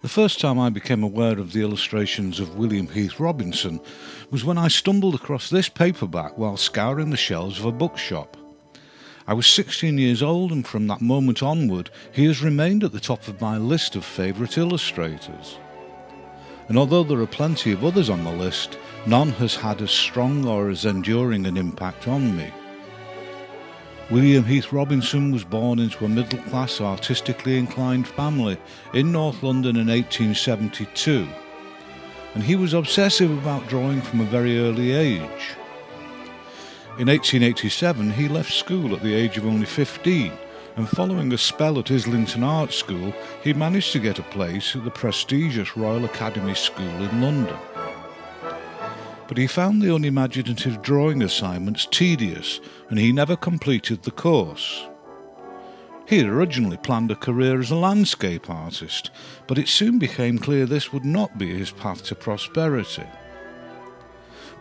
The first time I became aware of the illustrations of William Heath Robinson was when I stumbled across this paperback while scouring the shelves of a bookshop. I was 16 years old, and from that moment onward he has remained at the top of my list of favourite illustrators. And although there are plenty of others on the list, none has had as strong or as enduring an impact on me. William Heath Robinson was born into a middle-class, artistically inclined family in North London in 1872, and he was obsessive about drawing from a very early age. In 1887 he left school at the age of only 15, and following a spell at Islington Art School he managed to get a place at the prestigious Royal Academy School in London. But he found the unimaginative drawing assignments tedious, and he never completed the course. He had originally planned a career as a landscape artist, but it soon became clear this would not be his path to prosperity.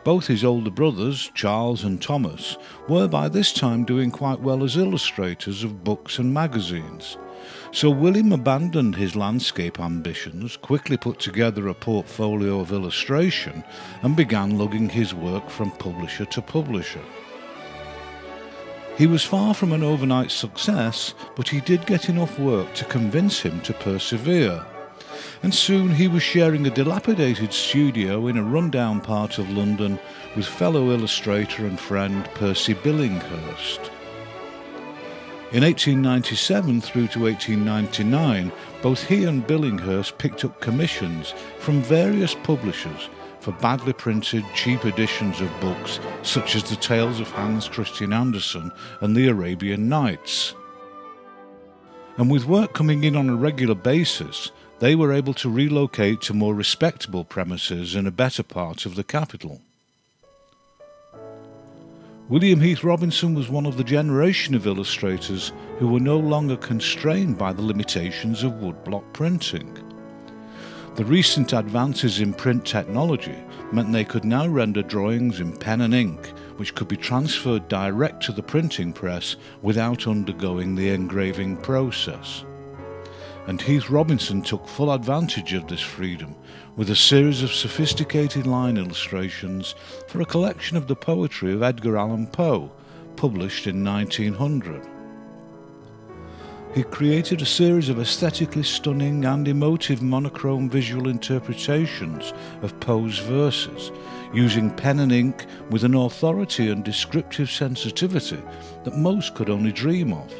Both his older brothers, Charles and Thomas, were by this time doing quite well as illustrators of books and magazines, so William abandoned his landscape ambitions, quickly put together a portfolio of illustration, and began lugging his work from publisher to publisher. He was far from an overnight success, but he did get enough work to convince him to persevere, and soon he was sharing a dilapidated studio in a rundown part of London with fellow illustrator and friend Percy Billinghurst. In 1897 through to 1899, both he and Billinghurst picked up commissions from various publishers for badly printed, cheap editions of books such as the Tales of Hans Christian Andersen and the Arabian Nights. And with work coming in on a regular basis, they were able to relocate to more respectable premises in a better part of the capital. William Heath Robinson was one of the generation of illustrators who were no longer constrained by the limitations of woodblock printing. The recent advances in print technology meant they could now render drawings in pen and ink, which could be transferred direct to the printing press without undergoing the engraving process. And Heath Robinson took full advantage of this freedom with a series of sophisticated line illustrations for a collection of the poetry of Edgar Allan Poe, published in 1900. He created a series of aesthetically stunning and emotive monochrome visual interpretations of Poe's verses, using pen and ink with an authority and descriptive sensitivity that most could only dream of.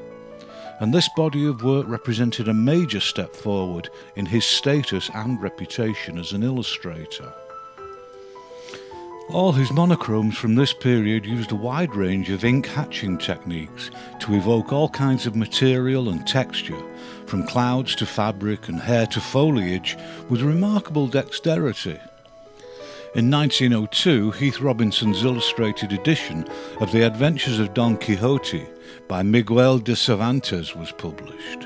And this body of work represented a major step forward in his status and reputation as an illustrator. All his monochromes from this period used a wide range of ink hatching techniques to evoke all kinds of material and texture, from clouds to fabric and hair to foliage, with remarkable dexterity. In 1902, Heath Robinson's illustrated edition of The Adventures of Don Quixote by Miguel de Cervantes was published.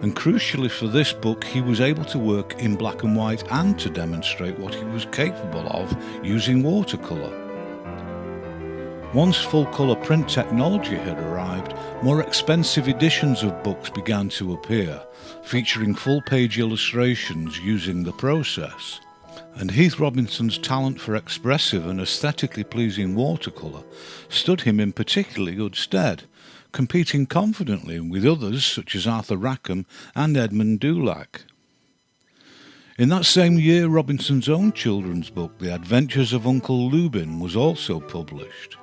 And crucially for this book, he was able to work in black and white and to demonstrate what he was capable of using watercolour. Once full-colour print technology had arrived, more expensive editions of books began to appear, featuring full-page illustrations using the process. And Heath Robinson's talent for expressive and aesthetically pleasing watercolour stood him in particularly good stead, competing confidently with others such as Arthur Rackham and Edmund Dulac. In that same year, Robinson's own children's book, The Adventures of Uncle Lubin, was also published.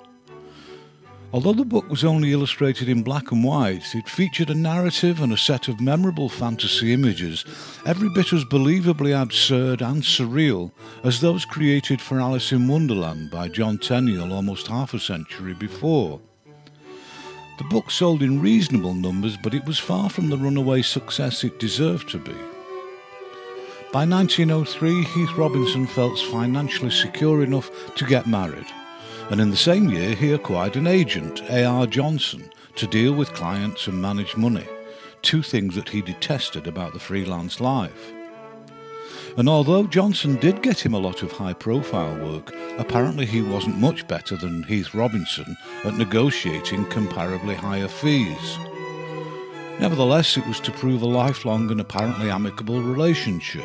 Although the book was only illustrated in black and white, it featured a narrative and a set of memorable fantasy images, every bit as believably absurd and surreal as those created for Alice in Wonderland by John Tenniel almost half a century before. The book sold in reasonable numbers, but it was far from the runaway success it deserved to be. By 1903, Heath Robinson felt financially secure enough to get married, and in the same year he acquired an agent, A.R. Johnson, to deal with clients and manage money, two things that he detested about the freelance life. And although Johnson did get him a lot of high-profile work, apparently he wasn't much better than Heath Robinson at negotiating comparably higher fees. Nevertheless, it was to prove a lifelong and apparently amicable relationship.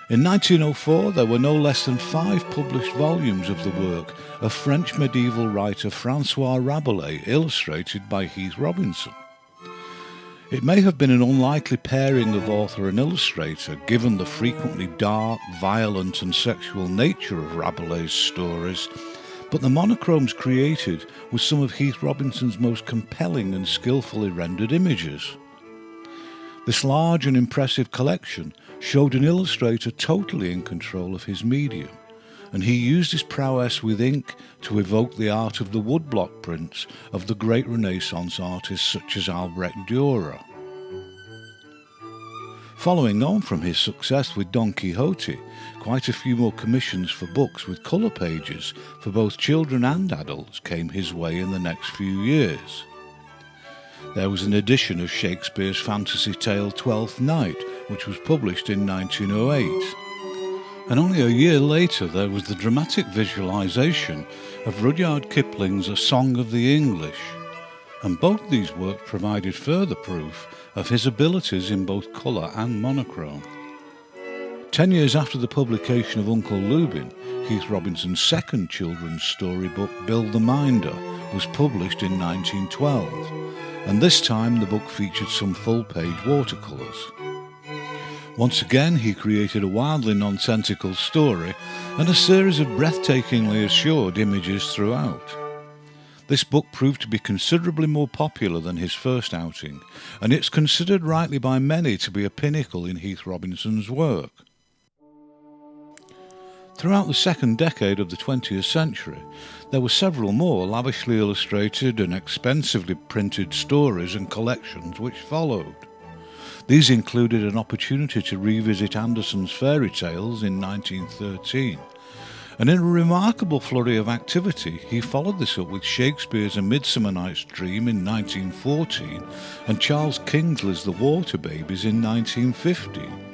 In 1904, there were no less than 5 published volumes of the work of French medieval writer Francois Rabelais, illustrated by Heath Robinson. It may have been an unlikely pairing of author and illustrator, given the frequently dark, violent and sexual nature of Rabelais' stories, but the monochromes created were some of Heath Robinson's most compelling and skillfully rendered images. This large and impressive collection showed an illustrator totally in control of his medium, and he used his prowess with ink to evoke the art of the woodblock prints of the great Renaissance artists such as Albrecht Dürer. Following on from his success with Don Quixote, quite a few more commissions for books with colour pages for both children and adults came his way in the next few years. There was an edition of Shakespeare's fantasy tale Twelfth Night, which was published in 1908. And only a year later there was the dramatic visualisation of Rudyard Kipling's A Song of the English, and both these works provided further proof of his abilities in both colour and monochrome. 10 years after the publication of Uncle Lubin, Heath Robinson's second children's storybook, Bill the Minder, was published in 1912, and this time the book featured some full-page watercolours. Once again, he created a wildly nonsensical story and a series of breathtakingly assured images throughout. This book proved to be considerably more popular than his first outing, and it's considered rightly by many to be a pinnacle in Heath Robinson's work. Throughout the second decade of the 20th century, there were several more lavishly illustrated and expensively printed stories and collections which followed. These included an opportunity to revisit Andersen's fairy tales in 1913, and in a remarkable flurry of activity, he followed this up with Shakespeare's A Midsummer Night's Dream in 1914 and Charles Kingsley's The Water Babies in 1915.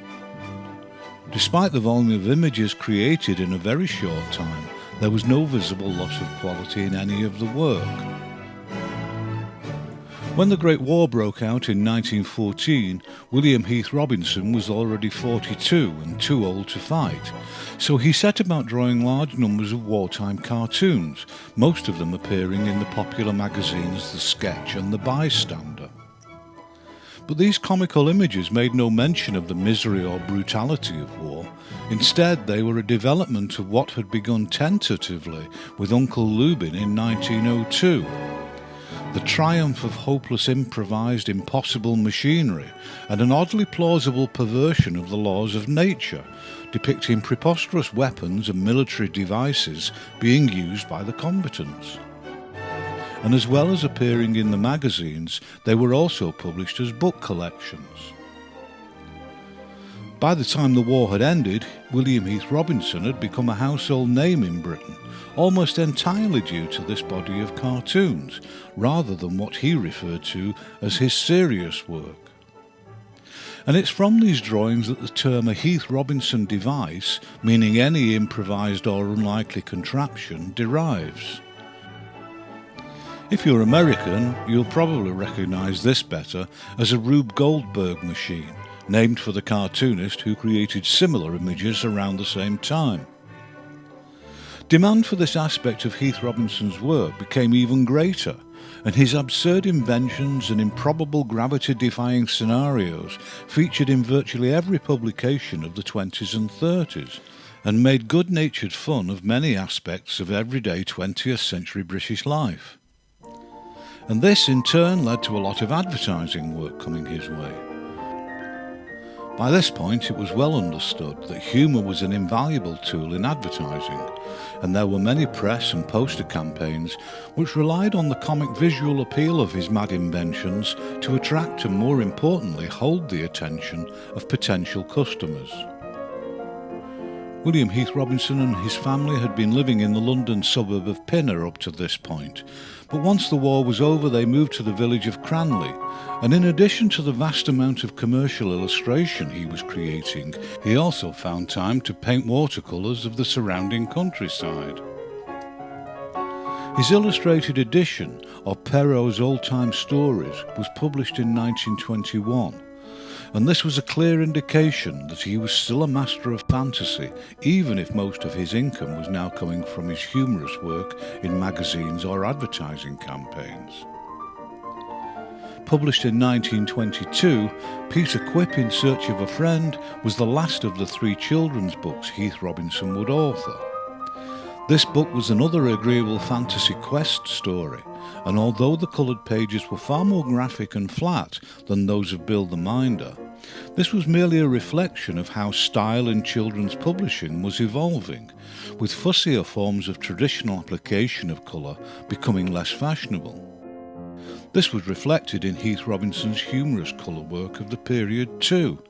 Despite the volume of images created in a very short time, there was no visible loss of quality in any of the work. When the Great War broke out in 1914, William Heath Robinson was already 42 and too old to fight, so he set about drawing large numbers of wartime cartoons, most of them appearing in the popular magazines The Sketch and The Bystander. But these comical images made no mention of the misery or brutality of war. Instead, they were a development of what had begun tentatively with Uncle Lubin in 1902. The triumph of hopeless improvised impossible machinery and an oddly plausible perversion of the laws of nature, depicting preposterous weapons and military devices being used by the combatants. And as well as appearing in the magazines, they were also published as book collections. By the time the war had ended, William Heath Robinson had become a household name in Britain, almost entirely due to this body of cartoons, rather than what he referred to as his serious work. And it's from these drawings that the term a Heath Robinson device, meaning any improvised or unlikely contraption, derives. If you're American, you'll probably recognise this better as a Rube Goldberg machine, named for the cartoonist who created similar images around the same time. Demand for this aspect of Heath Robinson's work became even greater, and his absurd inventions and improbable gravity-defying scenarios featured in virtually every publication of the 20s and 30s, and made good-natured fun of many aspects of everyday 20th century British life. And this in turn led to a lot of advertising work coming his way. By this point it was well understood that humour was an invaluable tool in advertising, and there were many press and poster campaigns which relied on the comic visual appeal of his mad inventions to attract and, more importantly, hold the attention of potential customers. William Heath Robinson and his family had been living in the London suburb of Pinner up to this point, but once the war was over they moved to the village of Cranley, and in addition to the vast amount of commercial illustration he was creating, he also found time to paint watercolours of the surrounding countryside. His illustrated edition of Perrault's Old-Time Stories was published in 1921, and this was a clear indication that he was still a master of fantasy, even if most of his income was now coming from his humorous work in magazines or advertising campaigns. Published in 1922, Peter Quip in Search of a Friend was the last of the 3 children's books Heath Robinson would author. This book was another agreeable fantasy quest story, and although the coloured pages were far more graphic and flat than those of Bill the Minder, this was merely a reflection of how style in children's publishing was evolving, with fussier forms of traditional application of colour becoming less fashionable. This was reflected in Heath Robinson's humorous colour work of the period too.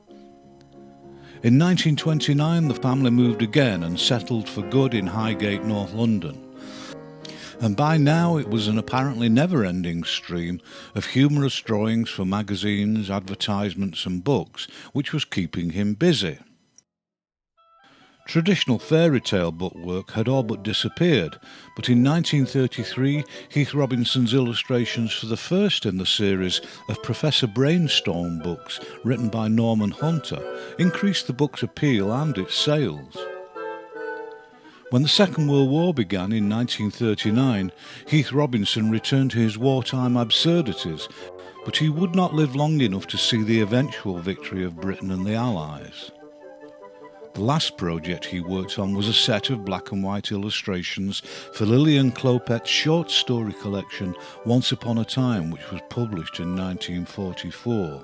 In 1929 the family moved again and settled for good in Highgate, North London, and by now it was an apparently never-ending stream of humorous drawings for magazines, advertisements and books which was keeping him busy. Traditional fairy tale bookwork had all but disappeared, but in 1933 Heath Robinson's illustrations for the first in the series of Professor Brainstorm books written by Norman Hunter increased the book's appeal and its sales. When the Second World War began in 1939, Heath Robinson returned to his wartime absurdities, but he would not live long enough to see the eventual victory of Britain and the Allies. The last project he worked on was a set of black and white illustrations for Lillian Clopet's short story collection Once Upon a Time, which was published in 1944.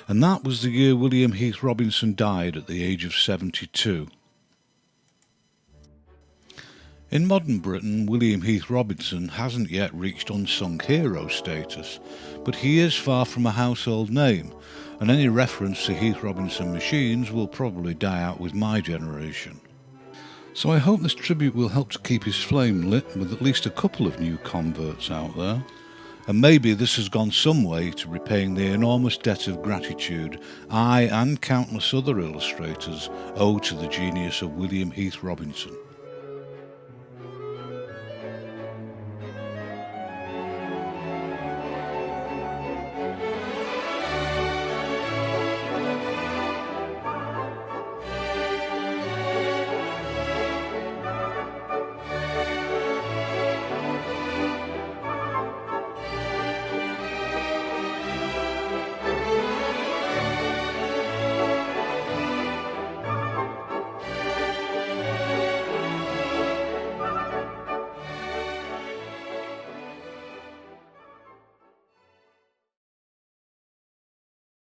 And that was the year William Heath Robinson died at the age of 72. In modern Britain, William Heath Robinson hasn't yet reached unsung hero status, but he is far from a household name, and any reference to Heath Robinson machines will probably die out with my generation. So I hope this tribute will help to keep his flame lit with at least a couple of new converts out there, and maybe this has gone some way to repaying the enormous debt of gratitude I and countless other illustrators owe to the genius of William Heath Robinson.